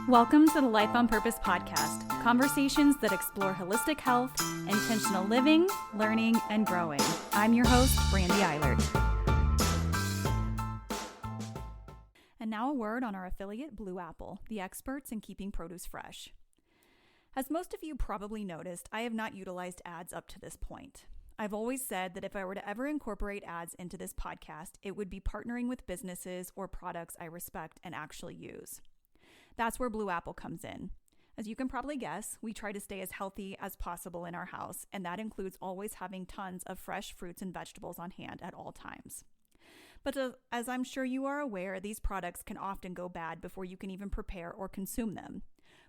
Welcome to the Life on Purpose podcast, conversations that explore holistic health, intentional living, learning, and growing. I'm your host, Brandy Eilert. And now a word on our affiliate, Blue Apple, the experts in keeping produce fresh. As most of you probably noticed, I have not utilized ads up to this point. I've always said that if I were to ever incorporate ads into this podcast, it would be partnering with businesses or products I respect and actually use. That's where Blue Apple comes in. As you can probably guess, we try to stay as healthy as possible in our house, and that includes always having tons of fresh fruits and vegetables on hand at all times. But as I'm sure you are aware, these products can often go bad before you can even prepare or consume them.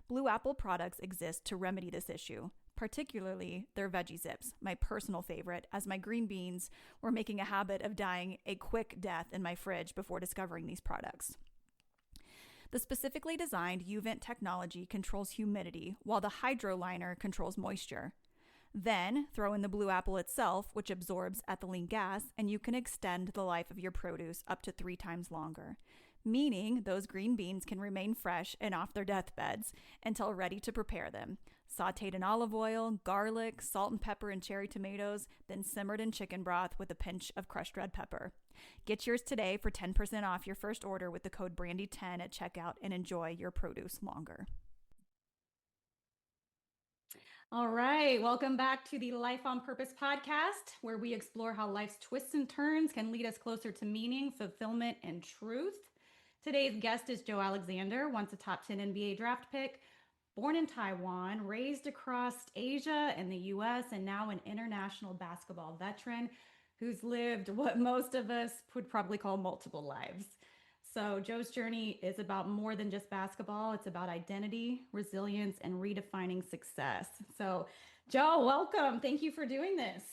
Blue Apple products exist to remedy this issue, particularly their Veggie Zips, my personal favorite, as my green beans were making a habit of dying a quick death in my fridge before discovering these products. The specifically designed U-Vent technology controls humidity, while the Hydroliner controls moisture. Then, throw in the Blue Apple itself, which absorbs ethylene gas, and you can extend the life of your produce up to 3 times longer, meaning those green beans can remain fresh and off their deathbeds until ready to prepare them. Sauteed in olive oil, garlic, salt and pepper, and cherry tomatoes, then simmered in chicken broth with a pinch of crushed red pepper. Get yours today for 10% off your first order with the code BRANDY10 at checkout and enjoy your produce longer. All right, welcome back to the Life on Purpose podcast, where we explore how life's twists and turns can lead us closer to meaning, fulfillment, and truth. Today's guest is Joe Alexander, once a top 10 NBA draft pick, born in Taiwan, raised across Asia and the US, and now an international basketball veteran who's lived what most of us would probably call multiple lives. So Joe's journey is about more than just basketball. It's about identity, resilience, and redefining success. So Joe, welcome. Thank you for doing this.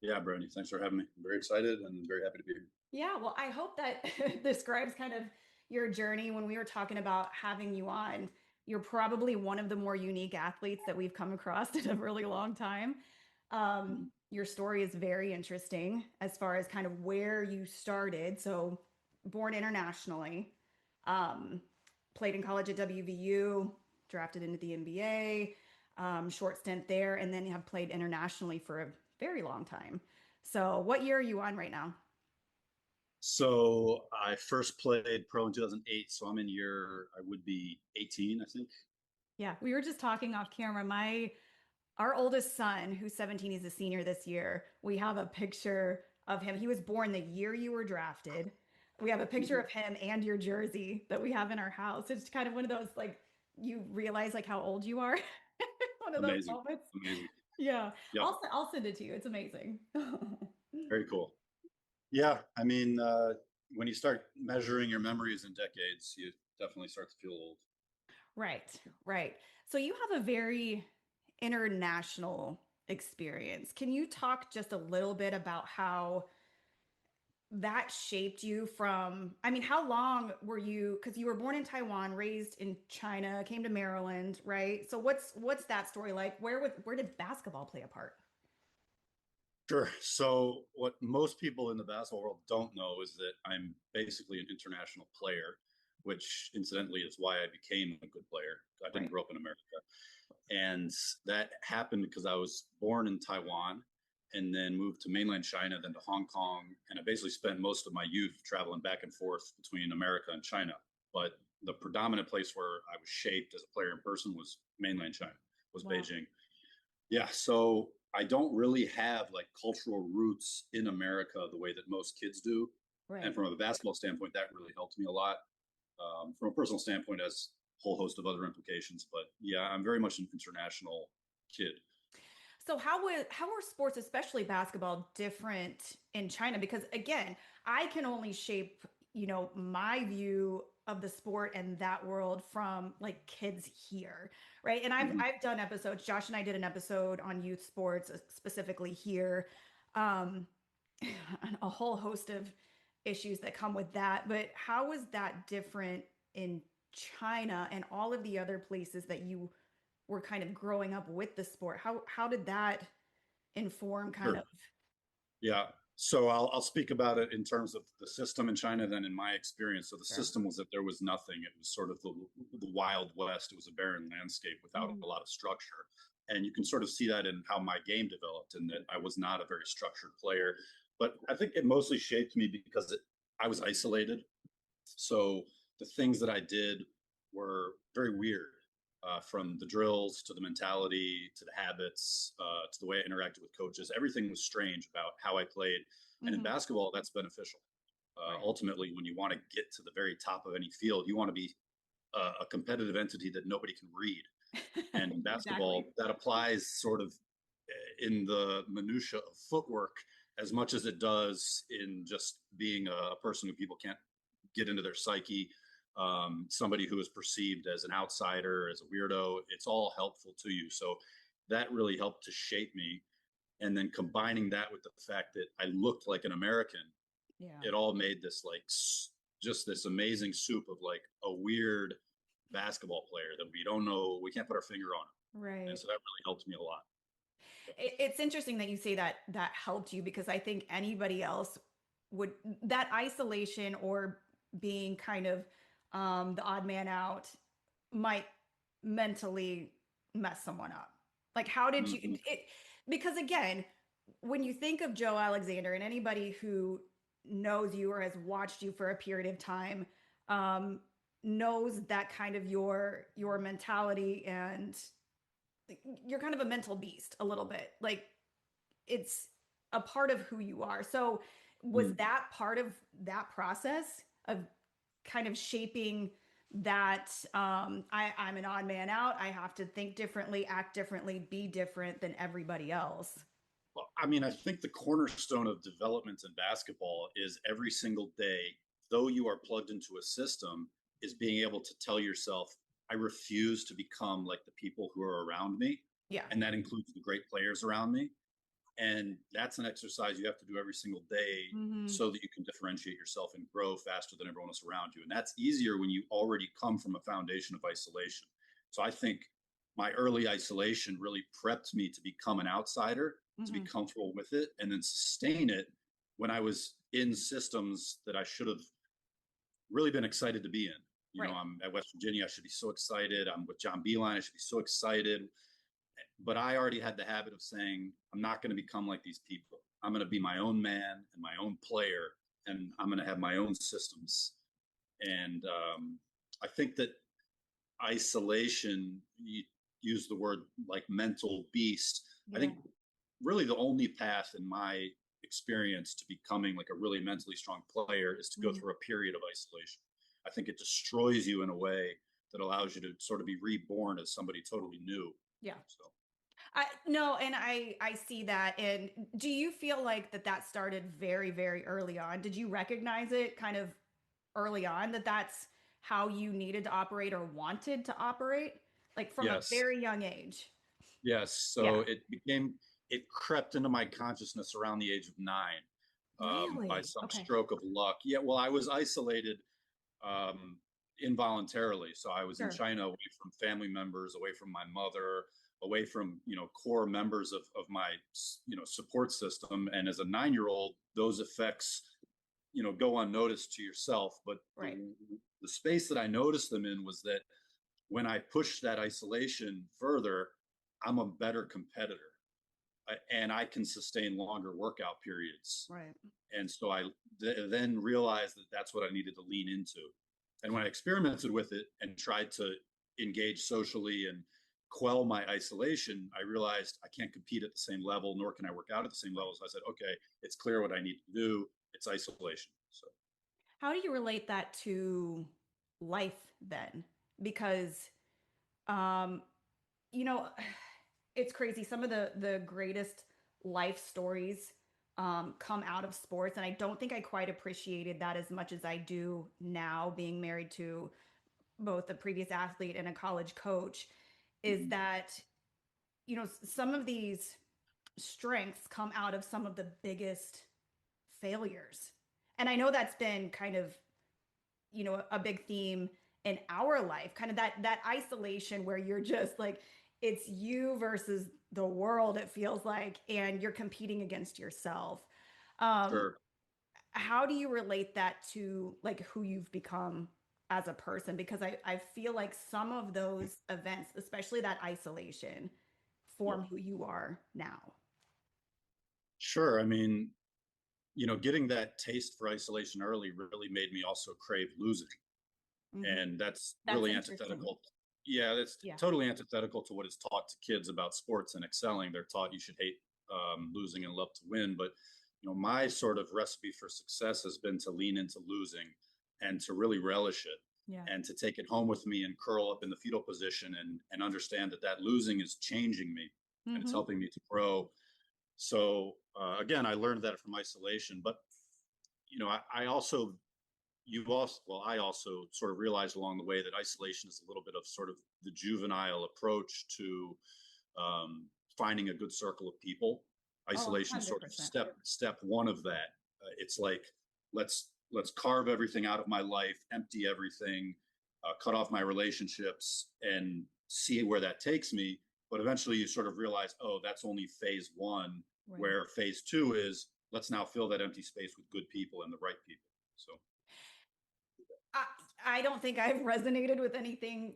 Yeah, Brandy, thanks for having me. I'm very excited and very happy to be here. Yeah, well, I hope that describes kind of your journey. When we were talking about having you on, you're probably one of the more unique athletes that we've come across in a really long time. Your story is very interesting as far as kind of where you started. So born internationally, played in college at WVU, drafted into the NBA, short stint there, and then have played internationally for a very long time. So what year are you on right now? So I first played pro in 2008. So I'm in I would be 18, I think. Yeah, we were just talking off camera. Our oldest son, who's 17, he's a senior this year. We have a picture of him. He was born the year you were drafted. We have a picture of him and your jersey that we have in our house. It's kind of one of those, like, you realize like how old you are. One of those moments. Amazing. Yeah. Yep. I'll send it to you. It's amazing. Very cool. Yeah. I mean, when you start measuring your memories in decades, you definitely start to feel old. Right. So you have a very international experience. Can you talk just a little bit about how that shaped you from, I mean, how long were you, because you were born in Taiwan, raised in China, came to Maryland, right? So what's that story like? Where did basketball play a part? Sure. So what most people in the basketball world don't know is that I'm basically an international player, which incidentally is why I became a good player. I didn't grow up in America. And that happened because I was born in Taiwan and then moved to mainland China, then to Hong Kong. And I basically spent most of my youth traveling back and forth between America and China. But the predominant place where I was shaped as a player in person was mainland China, was Beijing. Yeah. So I don't really have like cultural roots in America the way that most kids do. Right. And from a basketball standpoint, that really helped me a lot. From a personal standpoint, has a whole host of other implications. But yeah, I'm very much an international kid. So how are sports, especially basketball, different in China? Because again, I can only shape, my view of the sport and that world from like kids here, right? And I've done episodes. Josh and I did an episode on youth sports, specifically here, and a whole host of issues that come with that. But how is that different in China and all of the other places that you were kind of growing up with the sport? How did that inform kind of? Yeah. So I'll speak about it in terms of the system in China, then in my experience. So the Sure. system was that there was nothing. It was sort of the Wild West. It was a barren landscape without Mhm. a lot of structure. And you can sort of see that in how my game developed, and that I was not a very structured player. But I think it mostly shaped me because I was isolated. So the things that I did were very weird, from the drills to the mentality to the habits, to the way I interacted with coaches. Everything was strange about how I played. And in Mhm. basketball, that's beneficial. Right. Ultimately, when you want to get to the very top of any field, you want to be a competitive entity that nobody can read. And in Exactly. basketball, that applies sort of in the minutia of footwork as much as it does in just being a person who people can't get into their psyche, somebody who is perceived as an outsider, as a weirdo. It's all helpful to you. So that really helped to shape me. And then combining that with the fact that I looked like an American, Yeah. it all made this like just this amazing soup of like a weird basketball player that we don't know, we can't put our finger on him. And Right. so that really helped me a lot. It's interesting that you say that that helped you because I think anybody else would that isolation or being kind of the odd man out might mentally mess someone up. Like, how did you Mm-hmm. it? Because again, when you think of Joe Alexander and anybody who knows you or has watched you for a period of time, um, knows that kind of your mentality and you're kind of a mental beast a little bit. Like it's a part of who you are. So was Mm. that part of that process of kind of shaping that I'm an odd man out. I have to think differently, act differently, be different than everybody else. Well, I mean, I think the cornerstone of development in basketball is every single day, though you are plugged into a system, is being able to tell yourself, I refuse to become like the people who are around me. Yeah. And that includes the great players around me. And that's an exercise you have to do every single day Mm-hmm. so that you can differentiate yourself and grow faster than everyone else around you. And that's easier when you already come from a foundation of isolation. So I think my early isolation really prepped me to become an outsider, to be Mm-hmm. comfortable with it, and then sustain it when I was in systems that I should have really been excited to be in. You know, Right. I'm at West Virginia. I should be so excited. I'm with John Beeline. I should be so excited. But I already had the habit of saying, I'm not going to become like these people. I'm going to be my own man and my own player, and I'm going to have my own systems. And I think that isolation, you use the word like mental beast. I Yeah. think really the only path in my experience to becoming like a really mentally strong player is to go Mm-hmm. through a period of isolation. I think it destroys you in a way that allows you to sort of be reborn as somebody totally new. Yeah. So I no, and I see that. And do you feel like that started very very early on? Did you recognize it kind of early on that that's how you needed to operate or wanted to operate, like from a yes, very young age? yes. So Yeah. it crept into my consciousness around the age of 9, by Really? some Okay. stroke of luck. Yeah, well, I was isolated, um, involuntarily. So I was in Sure. China, away from family members, away from my mother, away from core members of my support system. And as a 9-year old, those effects go unnoticed to yourself. But Right. the space that I noticed them in was that when I pushed that isolation further, I'm a better competitor, and I can sustain longer workout periods. Right. And so I then realized that that's what I needed to lean into. And when I experimented with it and tried to engage socially and quell my isolation, I realized I can't compete at the same level, nor can I work out at the same level. So I said, okay, it's clear what I need to do. It's isolation. So How do you relate that to life then? Because um you know, it's crazy. Some of the greatest life stories come out of sports, and I don't think I quite appreciated that as much as I do now, being married to both a previous athlete and a college coach. Is mhm. that some of these strengths come out of some of the biggest failures, and I know that's been kind of a big theme in our life, kind of that isolation where you're just like it's you versus the world, it feels like, and you're competing against yourself. Um, Sure. how do you relate that to like who you've become as a person? Because I feel like some of those events, especially that isolation, Yep. form who you are now. Sure. I mean, getting that taste for isolation early really made me also crave losing. Hmm. And that's That's really interesting. antithetical. Yeah, that's Yeah. totally antithetical to what is taught to kids about sports and excelling. They're taught you should hate losing and love to win. But my sort of recipe for success has been to lean into losing and to really relish it Yeah. and to take it home with me and curl up in the fetal position and understand that losing is changing me and it's Hmm. helping me to grow. So again, I learned that from isolation. But I also you also well I also sort of realized along the way that isolation is a little bit of sort of the juvenile approach to um, finding a good circle of people. Oh, Isolation is sort of 100%. step one of that. It's like let's carve everything out of my life, empty everything, cut off my relationships, and see where that takes me. But eventually, you sort of realize, oh, that's only phase one. Right. Where phase two is, let's now fill that empty space with good people and the right people. So I, I don't think I've resonated with anything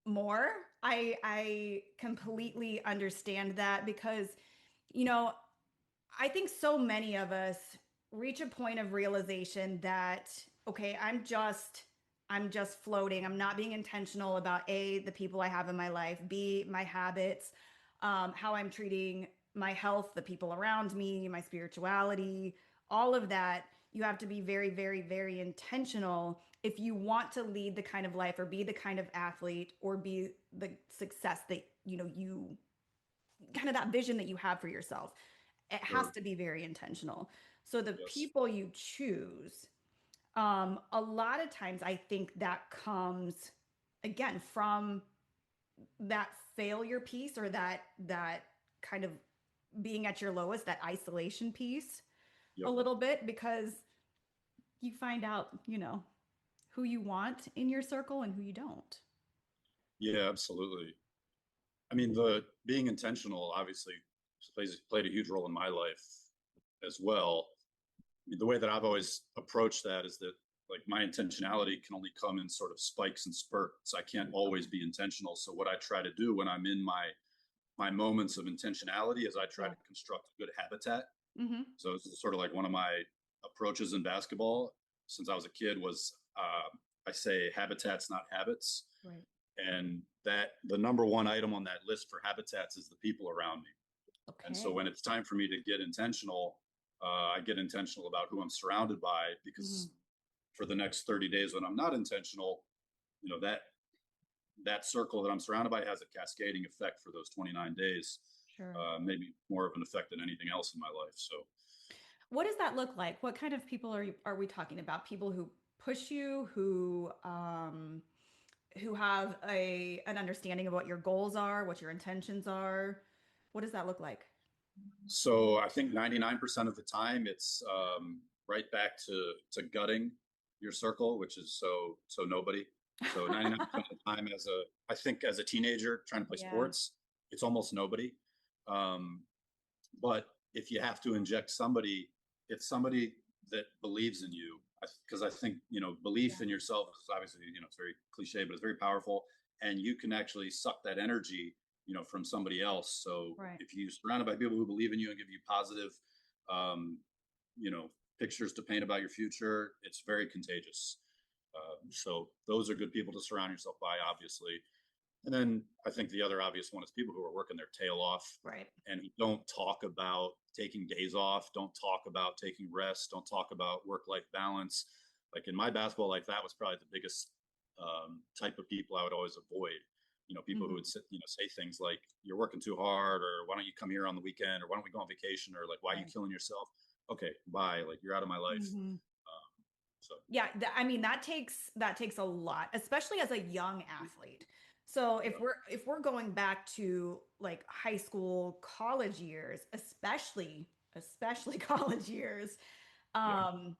more. I completely understand that because, you know, I think so many of us reach a point of realization that okay, I'm just floating. I'm not being intentional about A, the people I have in my life, B, my habits, how I'm treating my health, the people around me, my spirituality, all of that. You have to be very, very, very intentional if you want to lead the kind of life or be the kind of athlete or be the success that you kind of that vision that you have for yourself. It has sure. to be very intentional. So the Yes. people you choose, a lot of times I think that comes again from that failure piece or that kind of being at your lowest, that isolation piece a Yep. little bit because you find out, who you want in your circle and who you don't. Yeah, absolutely. I mean, the being intentional obviously played a huge role in my life as well. I mean, the way that I've always approached that is that like my intentionality can only come in sort of spikes and spurts. I can't always be intentional. So what I try to do when I'm in my moments of intentionality is I try Yeah. to construct a good habitat. Mm-hmm. So this is sort of like one of my approaches in basketball since I was a kid was I say habitats, not habits. Right. And that the number one item on that list for habitats is the people around me. And so Okay. when it's time for me to get intentional, I get intentional about who I'm surrounded by Mm-hmm. because for the next 30 days when I'm not intentional, that circle that I'm surrounded by has a cascading effect for those 29 days, Sure. maybe more of an effect than anything else in my life. So What does that look like? What kind of people are we talking about? People who push you, who have an understanding of what your goals are, what your intentions are. What does that look like? So I think 99% of the time it's right back to gutting your circle, which is so nobody. So 99% of the time, I think as a teenager trying to play Yeah. sports, it's almost nobody. Um, but if you have to inject somebody, it's somebody that believes in you, because I think belief Yeah. in yourself is obviously it's very cliche, but it's very powerful, and you can actually suck that energy from somebody else. So Right. if you're surrounded by people who believe in you and give you positive, um, you know, pictures to paint about your future, it's very contagious. So those are good people to surround yourself by, obviously. And then I think the other obvious one is people who are working their tail off Right. and who don't talk about taking days off, don't talk about taking rest, don't talk about work-life balance. Like in my basketball life, that was probably the biggest type of people I would always avoid. People who Hmm. would say things like, "You're working too hard," or "Why don't you come here on the weekend?" or "Why don't we go on vacation?" or like, "Why are you Right. killing yourself?" Okay, bye. Like you're out of my life. Hmm. Um, so Yeah, I mean that takes a lot, especially as a young athlete. So yeah, if we're going back to like high school, college years, especially college years, yeah, um,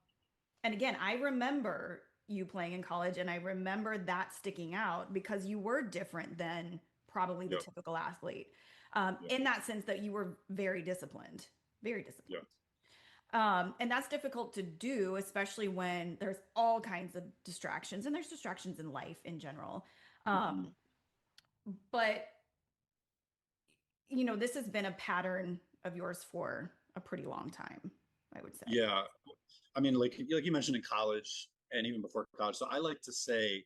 and again, I remember you playing in college, and I remember that sticking out because you were different than probably the yeah, typical athlete, yeah, in that sense that you were very disciplined, very yeah. disciplined. And that's difficult to do, especially when there's all kinds of distractions, and there's distractions in life in general. Mhm. But this has been a pattern of yours for a pretty long time, I would say. Yeah, I mean, like you mentioned in college and even before college. So I like to say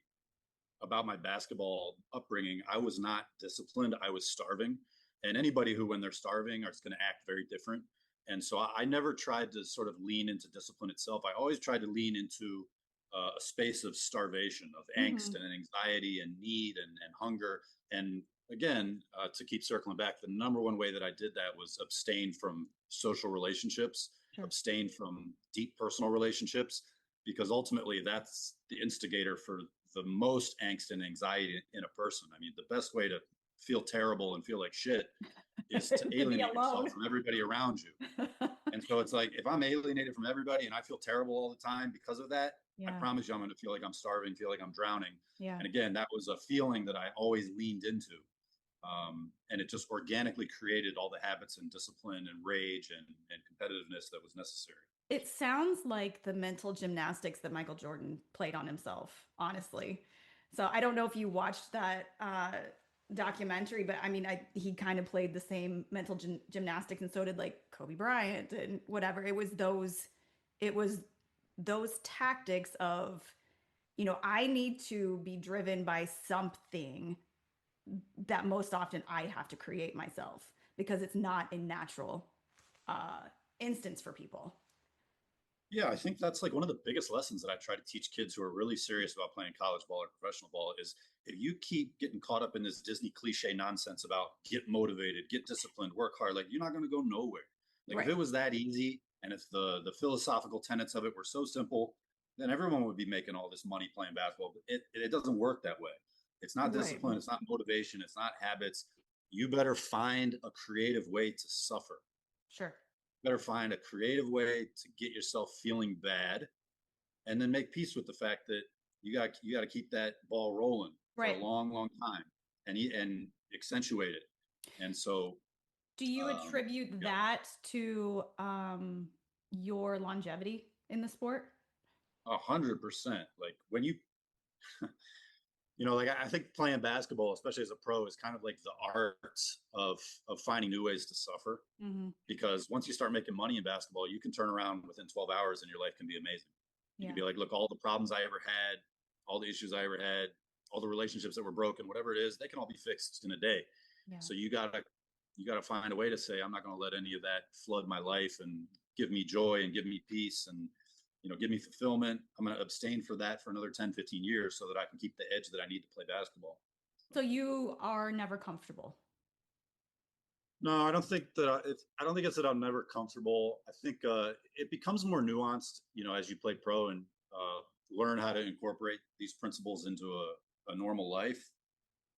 about my basketball upbringing, I was not disciplined. I was starving. And anybody who, when they're starving, is going to act very different. And so I never tried to sort of lean into discipline itself. I always tried to lean into a space of starvation, of angst Mm-hmm. and anxiety and need and hunger. And again, to keep circling back, the number one way that I did that was abstain from social relationships, Sure. abstain from deep personal relationships, because ultimately that's the instigator for the most angst and anxiety in a person. I mean, the best way to feel terrible and feel like shit is to To be alienate yourself alone. from everybody around you. And so it's like, if I'm alienated from everybody and I feel terrible all the time because of that, I Yeah. promise you I'm going to feel like I'm starving, feel like I'm drowning. Yeah. And again, that was a feeling that I always leaned into. And it just organically created all the habits and discipline and rage and competitiveness that was necessary. It sounds like the mental gymnastics that Michael Jordan played on himself, honestly. So I don't know if you watched that documentary, but I mean, he kind of played the same mental gymnastics, and so did like Kobe Bryant and whatever. It was those tactics of, I need to be driven by something that most often I have to create myself because it's not a natural uh, instance for people. Yeah, I think that's like one of the biggest lessons that I try to teach kids who are really serious about playing college ball or professional ball is if you keep getting caught up in this Disney cliche nonsense about get motivated, get disciplined, work hard, like you're not going to go nowhere. Like if Right. it was that easy and if the philosophical tenets of it were so simple, then everyone would be making all this money playing basketball. But it doesn't work that way. It's not Right. discipline, it's not motivation, it's not habits. You better find a creative way to suffer. Sure. Better find a creative way to get yourself feeling bad and then make peace with the fact that you got to keep that ball rolling for a Right. long time and accentuate it. And so Do you attribute yeah, that to your longevity in the sport? 100%. Like when like I think playing basketball, especially as a pro, is kind of like the art of finding new ways to suffer. Mm-hmm. Because once you start making money in basketball, you can turn around within 12 hours and your life can be amazing. You can Yeah. be like, look, all the problems I ever had, all the issues I ever had, all the relationships that were broken, whatever it is, they can all be fixed in a day. Yeah. So you gotta find a way to say, I'm not gonna let any of that flood my life and give me joy and give me peace and give me fulfillment. I'm gonna abstain for that for another 10, 15 years so that I can keep the edge that I need to play basketball. So you are never comfortable. No, I don't think that I don't think it's that I'm never comfortable. I think it becomes more nuanced, as you play pro and learn how to incorporate these principles into a normal life.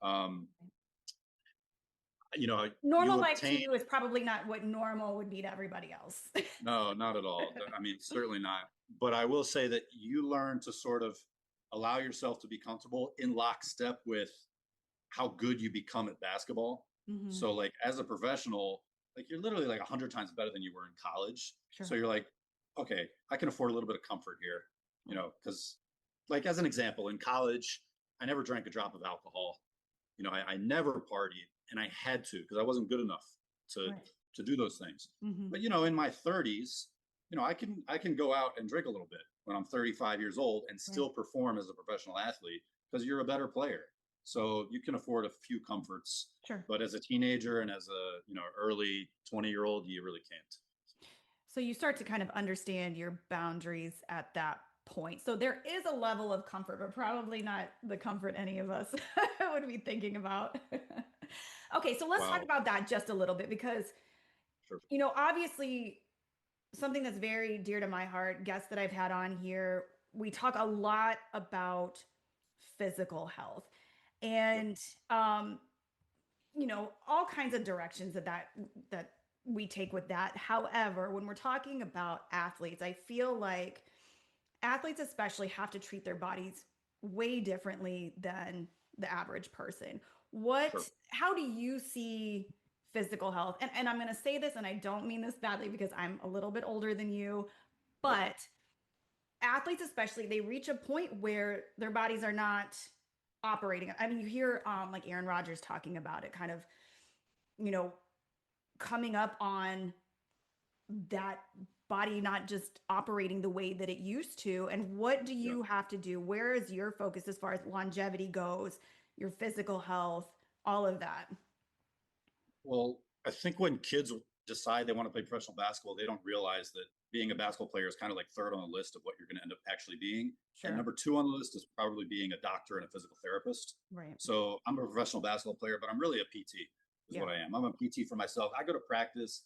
Um, Normal you life to obtain you is probably not what normal would be to everybody else. no, not at all. I mean, certainly not. But I will say that you learn to sort of allow yourself to be comfortable in lockstep with how good you become at basketball. Mm-hmm. So like as a professional, like you're literally like 100 times better than you were in college. Sure. So you're like, okay, I can afford a little bit of comfort here, because like as an example, in college, I never drank a drop of alcohol. I never partied and I had to because I wasn't good enough to Right. to do those things. Mm-hmm. But in my 30s, I can go out and drink a little bit when I'm 35 years old and Right. still perform as a professional athlete because you're a better player. So you can afford a few comforts, Sure. but as a teenager and as a early 20-year-old, you really can't. So you start to kind of understand your boundaries at that point. So there is a level of comfort, but probably not the comfort any of us would be thinking about. Okay, so let's talk Wow. about that just a little bit because, Sure. obviously something that's very dear to my heart, guests that I've had on here, we talk a lot about physical health Yep. and all kinds of directions that we take with that. However, when we're talking about athletes, I feel like athletes especially have to treat their bodies way differently than the average person. Sure. How do you see physical health, and I'm going to say this, and I don't mean this badly because I'm a little bit older than you, Yep. but athletes especially, they reach a point where their bodies are not operating. I mean, you hear like Aaron Rodgers talking about it, kind of, you know, coming up on that body not just operating the way that it used to. And what do Yeah. you have to do? Where is your focus as far as longevity goes, your physical health, all of that? Well, I think when kids decide they want to play professional basketball, they don't realize that being a basketball player is kind of like third on the list of what you're going to end up actually being. And Sure. number two on the list is probably being a doctor and a physical therapist. Right. So I'm a professional basketball player, but I'm really a PT, is Yeah. what I am. I'm a PT for myself. I go to practice,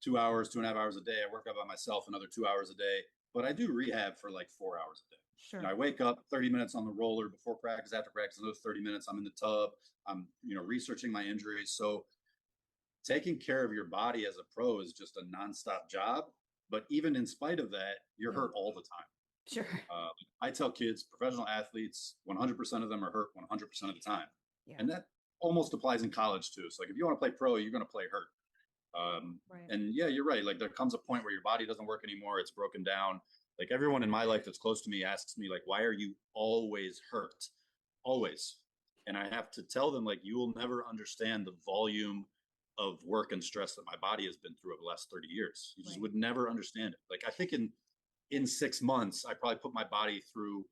2 hours, 2.5 hours a day. I work out by myself another 2 hours a day, but I do rehab for like 4 hours a day. Sure. I wake up 30 minutes on the roller before practice, after practice, those 30 minutes I'm in the tub. I'm, researching my injuries. So taking care of your body as a pro is just a nonstop job. But even in spite of that, you're Yeah. hurt all the time. Sure. I tell kids, professional athletes, 100% of them are hurt 100% of the time. Yeah. And that almost applies in college too. So like if you want to play pro, you're going to play hurt. Right. And yeah, you're right. Like there comes a point where your body doesn't work anymore. It's broken down. Like everyone in my life that's close to me asks me like, why are you always hurt? Always. And I have to tell them like, you will never understand the volume of work and stress that my body has been through over the last 30 years. You just Right. would never understand it. Like I think in 6 months, I probably put my body through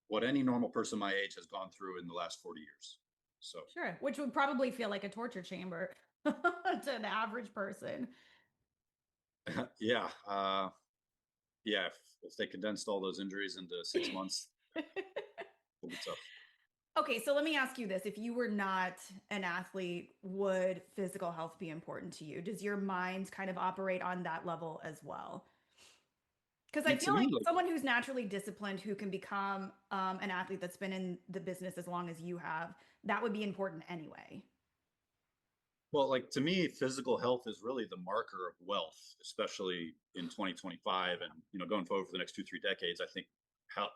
what any normal person my age has gone through in the last 40 years. So Sure. Which would probably feel like a torture chamber to the average person. yeah, yeah. If they condensed all those injuries into 6 months, it'll be tough. Okay, so let me ask you this. If you were not an athlete, would physical health be important to you? Does your mind kind of operate on that level as well? Because I I mean, to feel like me, like, someone who's naturally disciplined, who can become an athlete that's been in the business as long as you have, that would be important anyway. well, like to me, physical health is really the marker of wealth, especially in 2025 and going forward for the next 2, 3 decades. I think how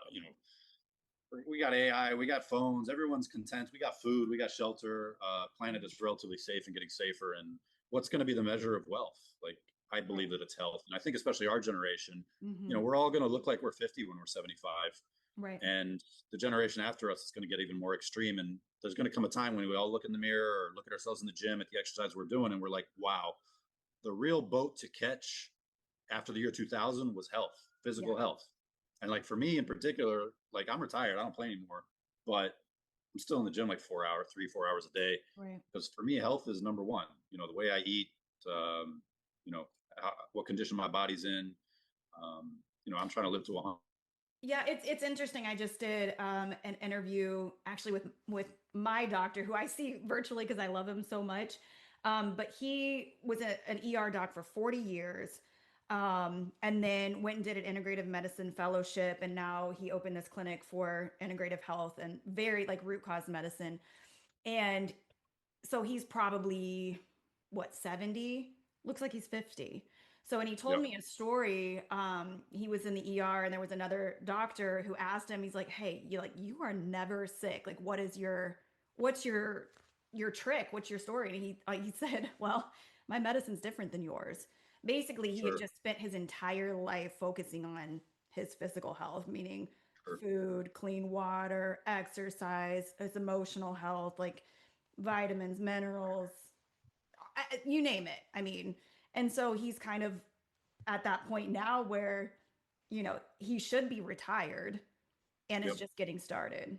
we got AI, we got phones, everyone's content, we got food, we got shelter. Planet is relatively safe and getting safer. And what's going to be the measure of wealth? Like I Right. believe that it's health, and I think especially our generation. Hmm. We're all going to look like we're 50 when we're 75, Right. and the generation after us is going to get even more extreme. And there's going to come a time when we all look in the mirror or look at ourselves in the gym at the exercise we're doing, and we're like, wow, the real boat to catch after the year 2000 was health, Yeah. physical health. And like for me in particular, like I'm retired, I don't play anymore, but I'm still in the gym like 4 hours, 3, 4 hours a day. Right. Because for me, health is number one. The way I eat, um, you know, what condition my body's in. I'm trying to live to 100. Yeah, it's interesting. I just did an interview actually with my doctor, who I see virtually because I love him so much. But he was an ER doc for 40 years, and then went and did an integrative medicine fellowship, and now he opened this clinic for integrative health and very like root cause medicine. And so he's probably what, 70? Looks like he's 50. So when he told Yep. me a story, he was in the ER and there was another doctor who asked him, he's like, "Hey, you are never sick. Like what's your trick? What's your story?" And he said, "Well, my medicine's different than yours." Basically, he had Sure. just spent his entire life focusing on his physical health, meaning Sure. food, clean water, exercise, his emotional health, like vitamins, minerals, you name it. I mean, and so he's kind of at that point now where, he should be retired and is Yep. just getting started.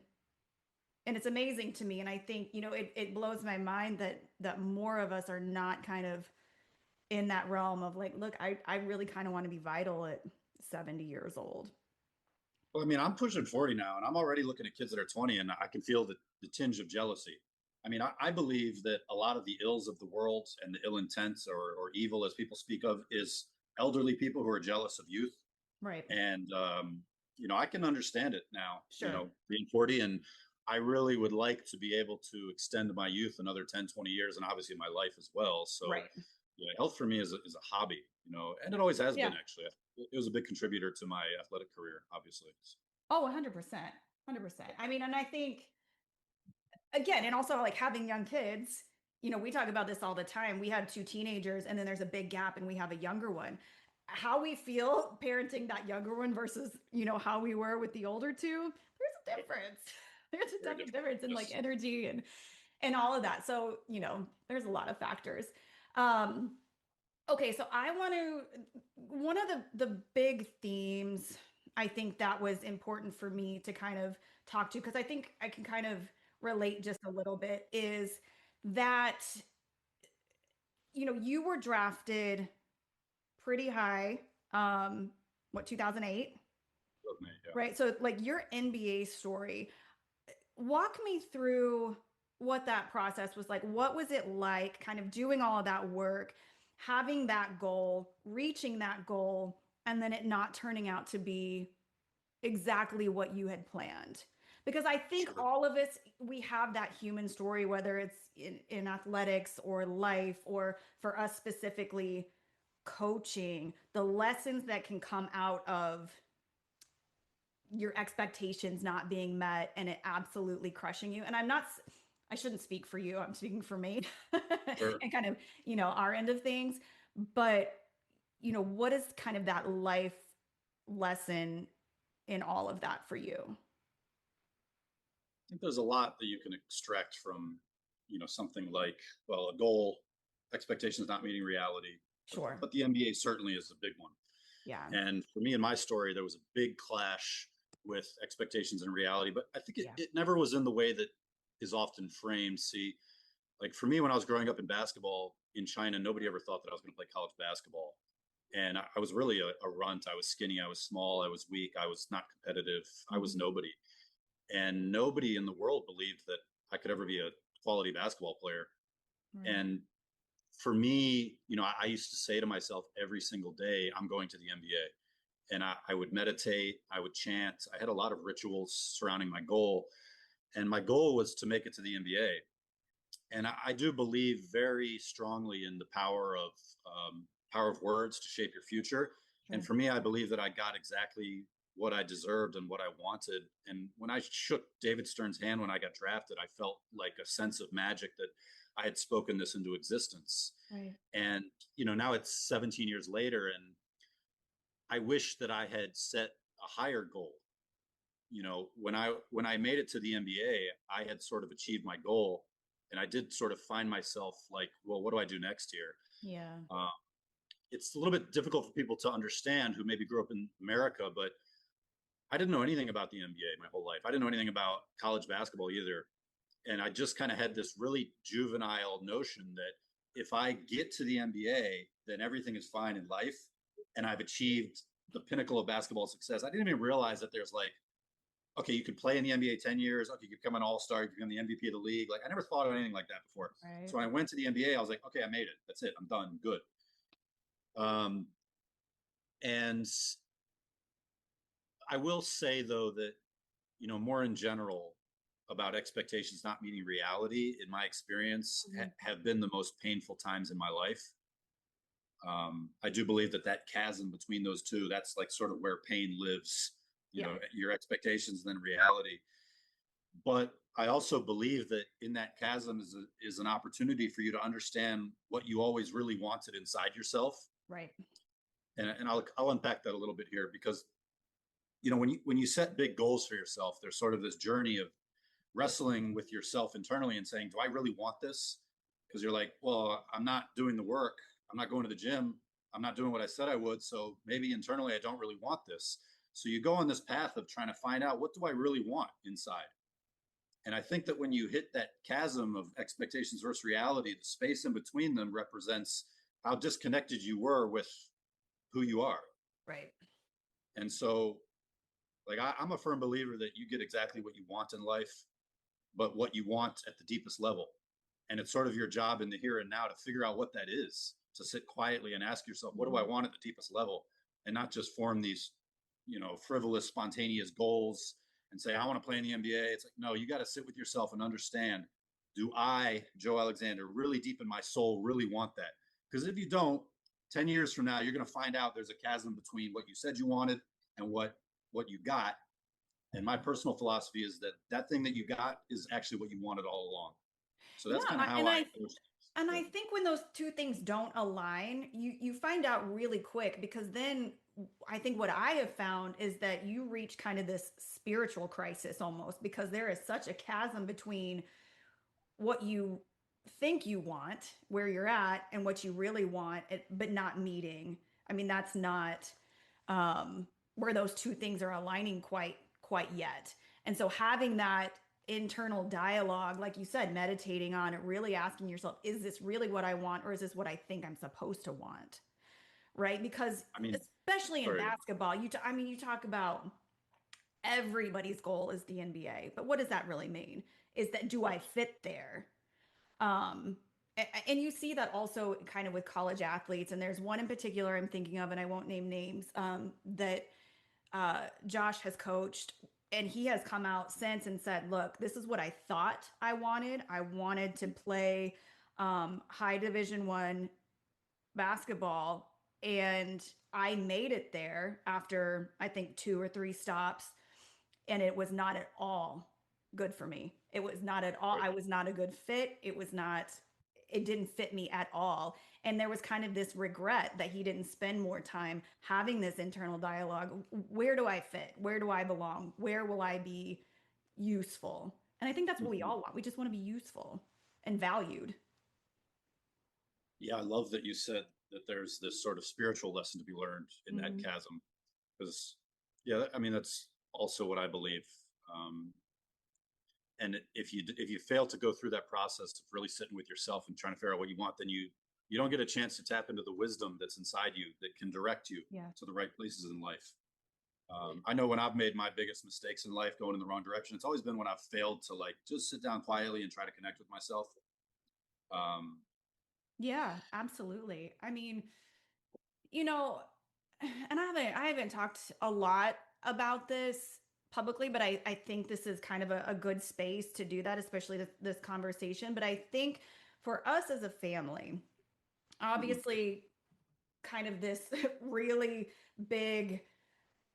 And it's amazing to me. And I think, it blows my mind that more of us are not kind of in that realm of like, look, I really kind of want to be vital at 70 years old. Well, I mean, I'm pushing 40 now, and I'm already looking at kids that are 20, and I can feel the tinge of jealousy. I mean, I believe that a lot of the ills of the world and the ill intent or evil, as people speak of, is elderly people who are jealous of youth. Right. And, I can understand it now, Sure. being 40. And I really would like to be able to extend my youth another 10, 20 years, and obviously my life as well. So, Right. yeah, health for me is a hobby, and it always has Yeah. been, actually. It was a big contributor to my athletic career, obviously. Oh, 100%. 100%. I mean, and I think, again, and also like having young kids, we talk about this all the time. We had two teenagers and then there's a big gap and we have a younger one. How we feel parenting that younger one versus, how we were with the older two, there's a difference. There's a Very definite different. difference in like Yes. energy and all of that. So, there's a lot of factors. Um, okay, so I want to one of the big themes I think that was important for me to kind of talk to because I think I can kind of relate just a little bit is that you were drafted pretty high what 2008, Yeah. right? So like your NBA story, walk me through what that process was like. What was it like kind of doing all of that work, having that goal, reaching that goal, and then it not turning out to be exactly what you had planned? Because I think Sure. all of us, we have that human story, whether it's in athletics or life, or for us specifically, coaching, the lessons that can come out of your expectations not being met and it absolutely crushing you. And I shouldn't speak for you, I'm speaking for me Sure. and kind of, our end of things. But, what is kind of that life lesson in all of that for you? I think there's a lot that you can extract from, something like, well, a goal, expectations not meeting reality, Sure. but the NBA certainly is a big one. Yeah. And for me in my story, there was a big clash with expectations and reality, but I think Yeah. it never was in the way that is often framed. See, like for me, when I was growing up in basketball in China, nobody ever thought that I was going to play college basketball. And I was really a runt. I was skinny. I was small. I was weak. I was not competitive. I was Mhm. nobody. And nobody in the world believed that I could ever be a quality basketball player. Right. And for me, I used to say to myself every single day, I'm going to the NBA. And I would meditate, I would chant. I had a lot of rituals surrounding my goal. And my goal was to make it to the NBA. And I do believe very strongly in the power of words to shape your future. And Sure. for me, I believe that I got exactly what I deserved and what I wanted. And when I shook David Stern's hand when I got drafted, I felt like a sense of magic that I had spoken this into existence. Right. And now it's 17 years later, and I wish that I had set a higher goal. When I made it to the NBA, I had sort of achieved my goal, and I did sort of find myself like, well, what do I do next year? Yeah. Uh, it's a little bit difficult for people to understand who maybe grew up in America, but I didn't know anything about the NBA my whole life. I didn't know anything about college basketball either. And I just kind of had this really juvenile notion that if I get to the NBA, then everything is fine in life. And I've achieved the pinnacle of basketball success. I didn't even realize that there's like, okay, you could play in the NBA 10 years. Okay, you could become an all-star. You could become the MVP of the league. Like I never thought of anything like that before. Right. So when I went to the NBA, I was like, okay, I made it. That's it. I'm done. Good. Um, and I will say though that, more in general about expectations not meeting reality, in my experience, Mhm. have been the most painful times in my life. I do believe that that chasm between those two, that's like sort of where pain lives, Yeah. your expectations and then reality. But I also believe that in that chasm is an opportunity for you to understand what you always really wanted inside yourself. Right. And I'll unpack that a little bit here because when you set big goals for yourself, there's sort of this journey of wrestling with yourself internally and saying, do I really want this? Because you're like, well, I'm not doing the work. I'm not going to the gym. I'm not doing what I said I would. So maybe internally, I don't really want this. So you go on this path of trying to find out, what do I really want inside? And I think that when you hit that chasm of expectations versus reality, the space in between them represents how disconnected you were with who you are. Right. And so, like, I'm a firm believer that you get exactly what you want in life, but what you want at the deepest level. And it's sort of your job in the here and now to figure out what that is, to sit quietly and ask yourself, what do I Mhm. want at the deepest level? And not just form these, frivolous, spontaneous goals and say, I want to play in the NBA. It's like, no, you got to sit with yourself and understand, do I, Joe Alexander, really deep in my soul, really want that? Because if you don't, 10 years from now, you're going to find out there's a chasm between what you said you wanted and what you got. And my personal philosophy is that that thing that you got is actually what you wanted all along. So Yeah, that's kind of how and I approach it. And But I think when those two things don't align, you find out really quick, because then I think what I have found is that you reach kind of this spiritual crisis almost, because there is such a chasm between what you think you want, where you're at, and what you really want, but not meeting. I mean, that's not where those two things are aligning quite yet. And so having that internal dialogue, like you said, meditating on it, really asking yourself, is this really what I want, or is this what I think I'm supposed to want? Right? Because I mean, especially in sorry. basketball, I mean, you talk about everybody's goal is the NBA, but what does that really mean? Is that, do I fit there? Um, and you see that also kind of with college athletes. And there's one in particular I'm thinking of, and I won't name names, that Josh has coached. And he has come out since and said, look, this is what I thought I wanted. I wanted to play high Division 1 basketball. And I made it there after, I think, 2 or 3 stops. And it was not at all good for me. It was not at all. Right. I was not a good fit. It didn't fit me at all. And there was kind of this regret that he didn't spend more time having this internal dialogue. Where do I fit? Where do I belong? Where will I be useful? And I think that's what we Mhm. all want. We just want to be useful and valued. Yeah, I love that you said that there's this sort of spiritual lesson to be learned in that Mm-hmm. chasm, because yeah, I mean that's also what I believe. Um, and if you fail to go through that process of really sitting with yourself and trying to figure out what you want, then you don't get a chance to tap into the wisdom that's inside you that can direct you Yeah. to the right places in life. I know when I've made my biggest mistakes in life going in the wrong direction, it's always been when I've failed to like just sit down quietly and try to connect with myself. Um, Yeah, absolutely. I mean, you know, and I haven't talked a lot about this publicly, but I think this is kind of a good space to do that, especially this conversation. But I think for us as a family, mhm. obviously, kind of this really big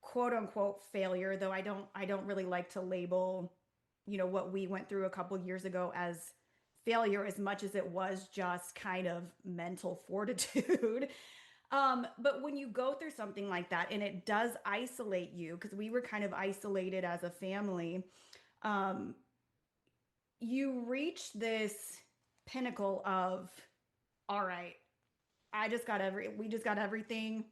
quote unquote failure, though I don't really like to label, what we went through a couple years ago as failure, as much as it was just kind of mental fortitude. But when you go through something like that and it does isolate you, because we were kind of isolated as a family, um, you reach this pinnacle of, all right, we just got everything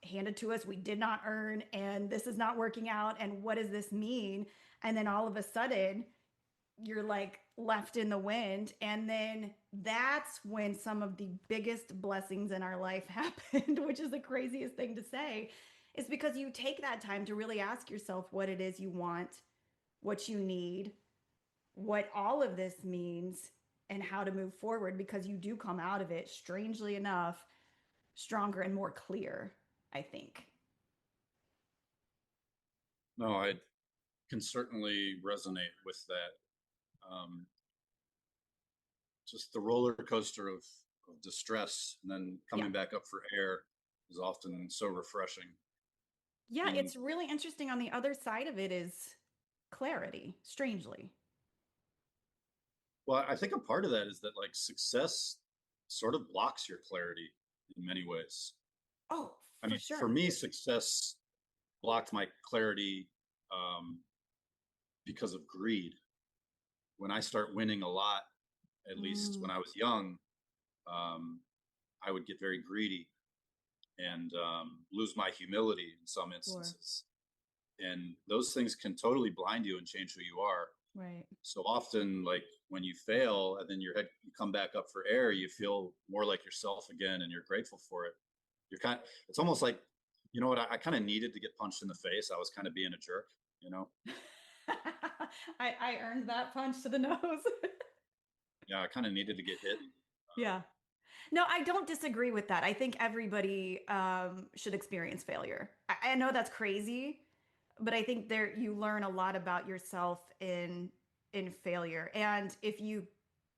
handed to us. We did not earn, and this is not working out. And what does this mean? And then all of a sudden, you're like left in the wind. And then that's when some of the biggest blessings in our life happened, which is the craziest thing to say, is because you take that time to really ask yourself what it is you want, what you need, what all of this means, and how to move forward, because you do come out of it, strangely enough, stronger and more clear, I think. No, I can certainly resonate with that. Um, just the roller coaster of distress and then Yeah. coming back up for air is often so refreshing. Yeah, Being it's really interesting. On the other side of it is clarity, strangely. well, I think a part of that is that like success sort of blocks your clarity in many ways. Oh, I for mean, for sure. me, success blocked my clarity um, because of greed. When I start winning a lot, at least Mm, when I was young, um, I would get very greedy and lose my humility in some sure. instances. And those things can totally blind you and change who you are. Right. So often, like when you fail and then you come back up for air, you feel more like yourself again, and you're grateful for it. It's almost like, you know what? I kind of needed to get punched in the face. I was kind of being a jerk, you know? I earned that punch to the nose. Yeah, I kind of needed to get hit. Yeah. No, I don't disagree with that. I think everybody should experience failure. I know that's crazy, but I think there you learn a lot about yourself in failure. And if you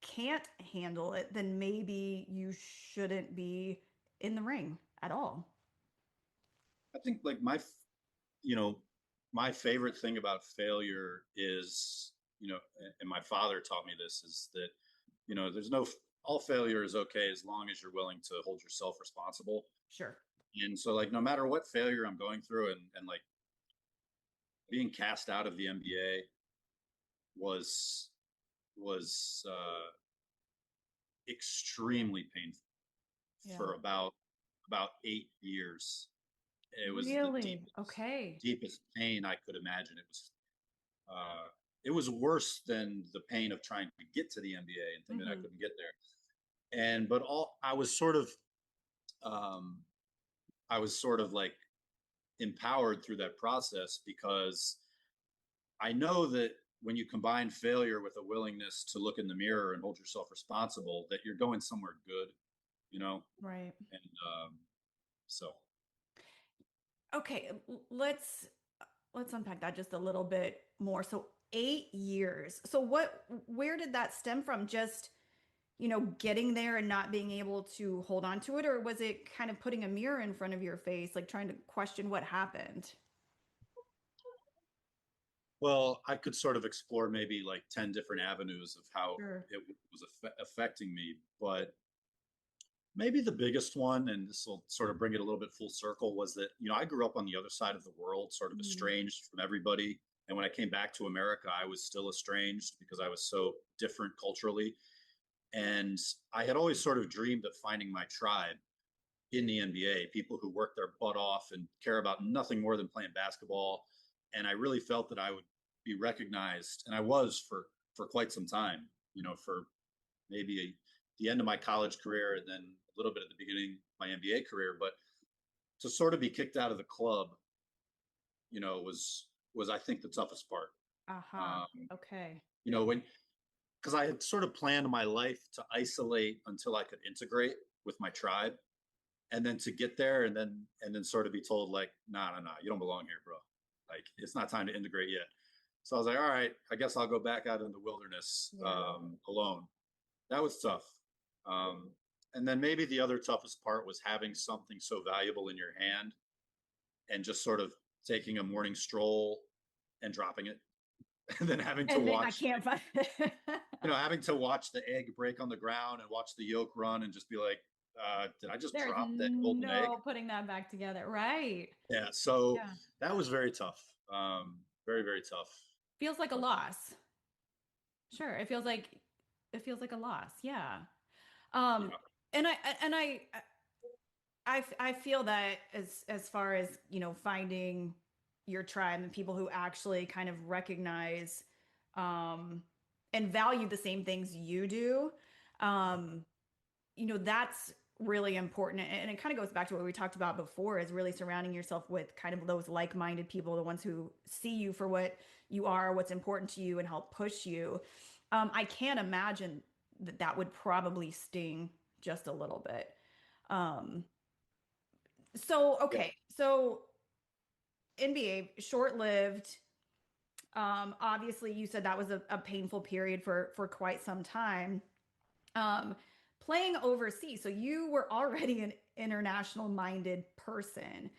can't handle it, then maybe you shouldn't be in the ring at all. I think like you know, my favorite thing about failure is, and my father taught me this, is that, there's no all failure is okay as long as you're willing to hold yourself responsible. Sure. And so like no matter what failure I'm going through, and like being cast out of the NBA was extremely painful Yeah. for about 8 years. It was the Really? Okay. deepest pain I could imagine. Uh, it was worse than the pain of trying to get to the NBA and thinking that I Mm-hmm. couldn't get there. And but all um, I was sort of like empowered through that process because I know that when you combine failure with a willingness to look in the mirror and hold yourself responsible, that you're going somewhere good, you know? Right. And so, Okay, let's unpack that just a little bit more. So 8 years. So where did that stem from? Just, getting there and not being able to hold on to it, or was it kind of putting a mirror in front of your face, like trying to question what happened? well, I could sort of explore maybe like 10 different avenues of how Sure. it was affecting me. But maybe the biggest one, and this will sort of bring it a little bit full circle, was that, I grew up on the other side of the world, sort of Mm, estranged from everybody. And when I came back to America, I was still estranged because I was so different culturally. And I had always sort of dreamed of finding my tribe in the NBA, people who work their butt off and care about nothing more than playing basketball. And I really felt that I would be recognized, and I was for quite some time, for maybe the end of my college career and then a little bit at the beginning of my NBA career. But to sort of be kicked out of the club, was I think the toughest part. aha. Um, Okay. when because I had sort of planned my life to isolate until I could integrate with my tribe, and then to get there and then sort of be told like, nah, you don't belong here, bro. Like it's not time to integrate yet. So I was like, all right, I guess I'll go back out in the wilderness Yeah. alone. That was tough. Um, and then maybe the other toughest part was having something so valuable in your hand and just sort of taking a morning stroll and dropping it, and then having to And then I watch can't find it. having to watch the egg break on the ground and watch the yolk run and just be like, did I just There's drop that golden egg? no putting that back together. Right. Yeah. So Yeah. that was very tough. Very, very tough. Feels like a But loss. Sure. It feels like a loss. Yeah. yeah, Um and I feel that as far as, finding your tribe and people who actually kind of recognize um and value the same things you do. Um that's really important, and it kind of goes back to what we talked about before, is really surrounding yourself with kind of those like-minded people, the ones who see you for what you are, what's important to you, and help push you. I can't imagine that would probably sting just a little bit. um so yeah. okay, so NBA short-lived. Obviously you said that was a painful period for quite some time. um, Playing overseas. So you were already an international minded person.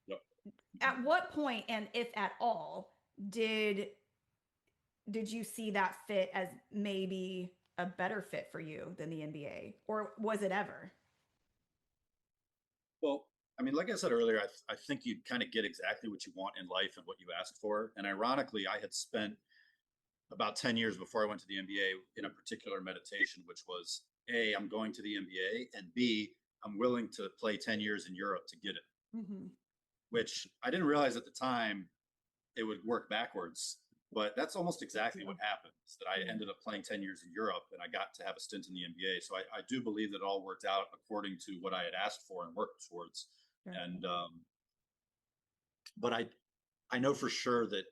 Yep. At what point, and if at all, did did you see that fit as maybe a better fit for you than the NBA, or was it ever? Well, I mean, like I said earlier, I think you kind of get exactly what you want in life and what you ask for. And ironically, I had spent about 10 years before I went to the NBA in a particular meditation, which was A, I'm going to the NBA, and B, I'm willing to play 10 years in Europe to get it, Mm-hmm. which I didn't realize at the time it would work backwards. But that's almost exactly Yeah. what happened, is that I Yeah. ended up playing 10 years in Europe and I got to have a stint in the NBA. So I do believe that it all worked out according to what I had asked for and worked towards. Sure. And, but I know for sure that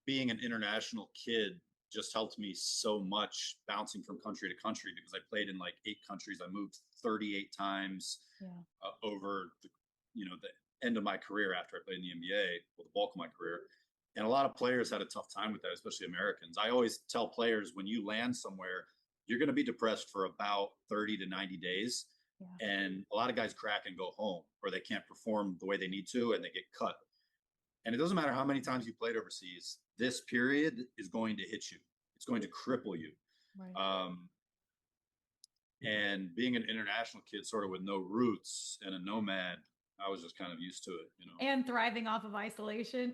being an international kid just helped me so much bouncing from country to country, because I played in like 8 countries. I moved 38 times Yeah. over the end of my career after I played in the NBA, well, the bulk of my career. And a lot of players had a tough time with that, especially Americans. I always tell players, when you land somewhere, you're going to be depressed for about 30 to 90 days. Yeah. And a lot of guys crack and go home, or they can't perform the way they need to and they get cut. And it doesn't matter how many times you played overseas, this period is going to hit you. It's going to cripple you. Right. Um, And being an international kid, sort of with no roots and a nomad, I was just kind of used to it, you know. And thriving off of isolation.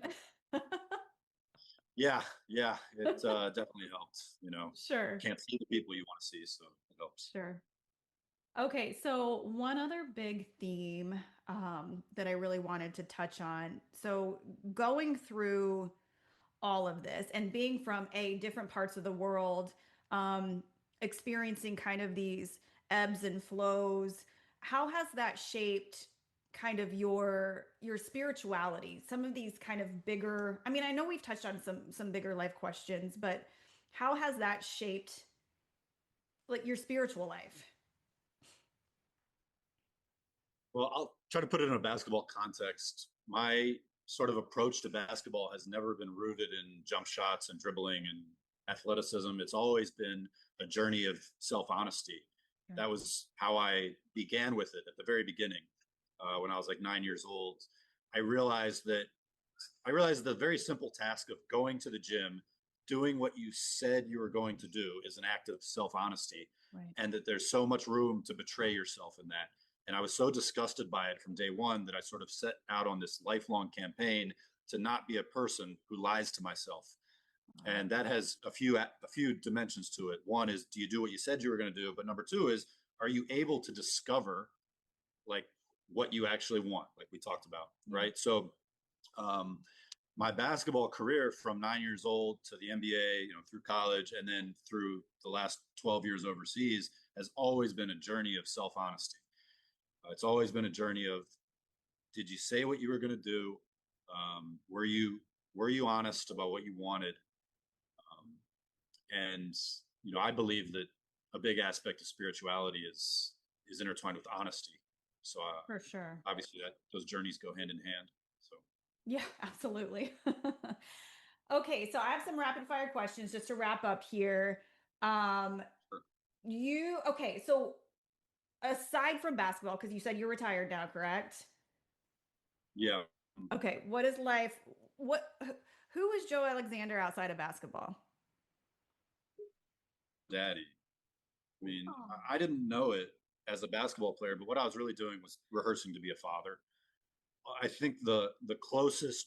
Yeah, yeah, it definitely helped. You know, Sure, can't see the people you want to see, so it helps. sure. Okay, so one other big theme that I really wanted to touch on. So going through all of this and being from different parts of the world, um, experiencing kind of these ebbs and flows, how has that shaped kind of your spirituality? Some of these kind of bigger, I mean, I know we've touched on some bigger life questions, but how has that shaped like your spiritual life? Well, I'll try to put it in a basketball context. My sort of approach to basketball has never been rooted in jump shots and dribbling and athleticism. It's always been a journey of self honesty. Yeah. That was how I began with it at the very beginning. When I was like 9 years old, I realized that I realized the very simple task of going to the gym, doing what you said you were going to do is an act of self honesty, Right. and that there's so much room to betray yourself in that. And I was so disgusted by it from day one that I sort of set out on this lifelong campaign to not be a person who lies to myself. And that has a few dimensions to it. One is, do you do what you said you were going to do? But number two is, are you able to discover like what you actually want, like we talked about, right? So um, my basketball career from 9 years old to the NBA, you know, through college and then through the last 12 years overseas has always been a journey of self honesty. It's always been a journey of, did you say what you were going to do? Were you honest about what you wanted? Um, and you know, I believe that a big aspect of spirituality is intertwined with honesty. So For sure. obviously that those journeys go hand in hand. So Yeah, absolutely. Okay, so I have some rapid fire questions just to wrap up here. Um, sure. okay, so aside from basketball, because you said you're retired now, correct? Yeah, Okay, what is life? What? Who is Joe Alexander outside of basketball? daddy. I mean, Oh, I didn't know it as a basketball player, but what I was really doing was rehearsing to be a father. I think the closest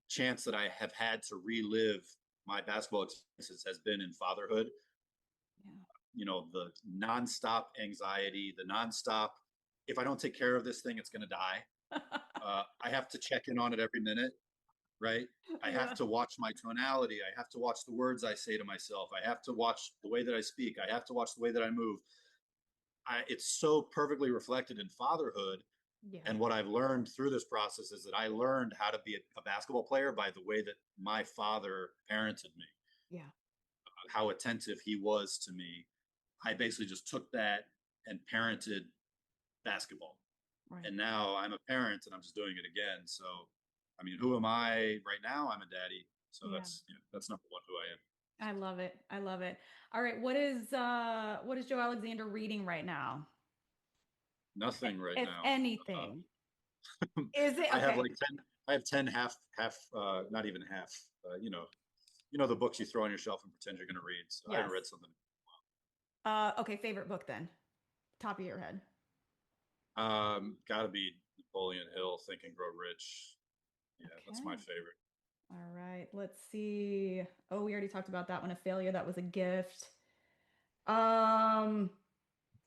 chance that I have had to relive my basketball experiences has been in fatherhood. You know, the nonstop anxiety, the nonstop, if I don't take care of this thing, it's going to die. yeah. I have to check in on it every minute, right? I have Yeah. to watch my tonality. I have to watch the words I say to myself. I have to watch the way that I speak. I have to watch the way that I move. It's so perfectly reflected in fatherhood. Yeah. And what I've learned through this process is that I learned how to be a basketball player by the way that my father parented me, Yeah. how attentive he was to me. I basically just took that and parented basketball. Right. And now I'm a parent and I'm just doing it again. So, I mean, who am I right now? I'm a daddy. So Yeah. that's number one who I am. I love it. I love it. All right, what is Joe Alexander reading right now? Nothing right If now. anything. Is it I have okay? like 10, I have 10 half, not even half, the books you throw on your shelf and pretend you're going to read. So I haven't Yes. read something. Okay, favorite book then. Top of your head. Got to be Napoleon Hill, Think and Grow Rich. Yeah, that's my Okay. favorite. All right, let's see. Oh, we already talked about that one. A failure that was a gift. Um,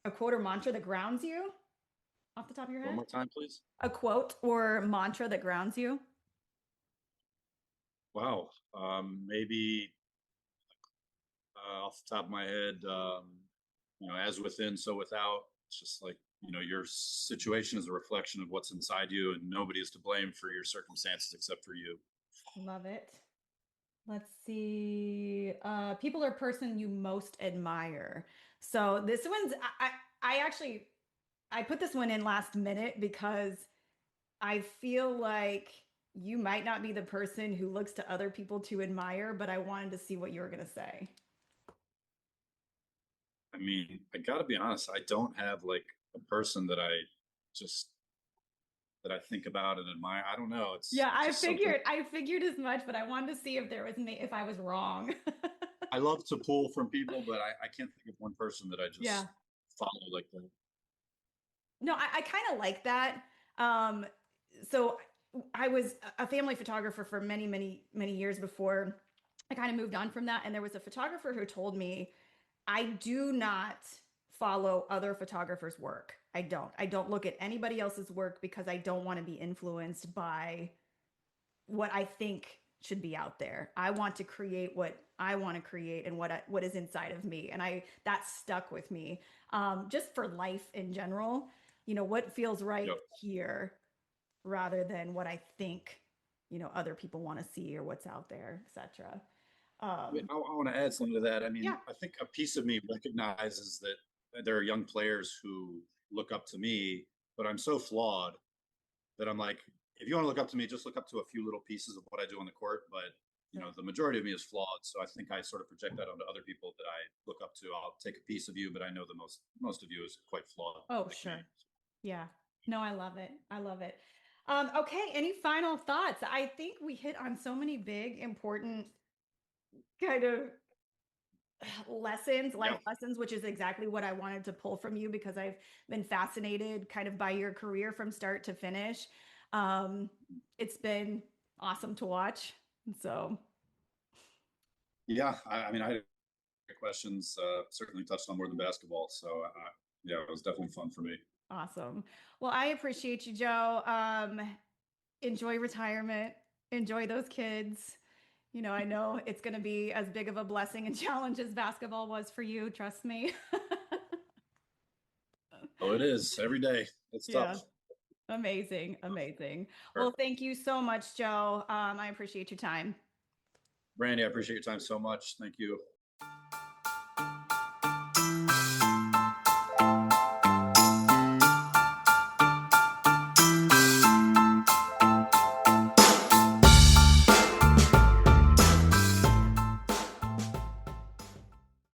a quote or mantra that grounds you off the top of your One head? more time, please. A quote or mantra that grounds you? Wow. Maybe off the top of my head, as within, so without. It's just like, your situation is a reflection of what's inside you, and nobody is to blame for your circumstances except for you. Love it. Let's see. People or person you most admire. So this one's I actually I put this one in last minute because I feel like you might not be the person who looks to other people to admire, but I wanted to see what you were gonna say. I mean, I got to be honest, I don't have like a person just that I think about and admire. I don't know. It's Yeah, just something. I figured as much, but I wanted to see if there was if I was wrong. I love to pull from people, but I can't think of one person that I Yeah. just follow like that. No, I kind of like that. Um, so I was a family photographer for many, many, many years before I kind of moved on from that. And there was a photographer who told me, I do not follow other photographers' work. I don't. I don't look at anybody else's work because I don't want to be influenced by what I think should be out there. I want to create what I want to create and what is inside of me, and I that stuck with me. Just for life in general, what feels right Yep. here, rather than what I think, other people want to see or what's out there, etc. I want to add something to that. I mean, Yeah. I think a piece of me recognizes that there are young players who look up to me, but I'm so flawed that I'm like, if you want to look up to me, just look up to a few little pieces of what I do on the court. But the majority of me is flawed. So I think I sort of project that onto other people that I look up to. I'll take a piece of you, but I know the most of you is quite flawed, Oh, like me. sure. Yeah. No, I love it. I love it. Okay. Any final thoughts? I think we hit on so many big, important kind of lessons, life Yeah. lessons, which is exactly what I wanted to pull from you because I've been fascinated kind of by your career from start to finish. Um, it's been awesome to watch. So Yeah. I mean, I had questions, certainly touched on more than basketball. So, yeah, it was definitely fun for me. awesome. Well, I appreciate you, Joe. Enjoy retirement, enjoy those kids. I know it's going to be as big of a blessing and challenge as basketball was for you. Trust me. Oh, it is every day. It's Yeah. tough. Amazing. Amazing. Well, Perfect. thank you so much, Joe. I appreciate your time. Brandy, I appreciate your time so much. Thank you.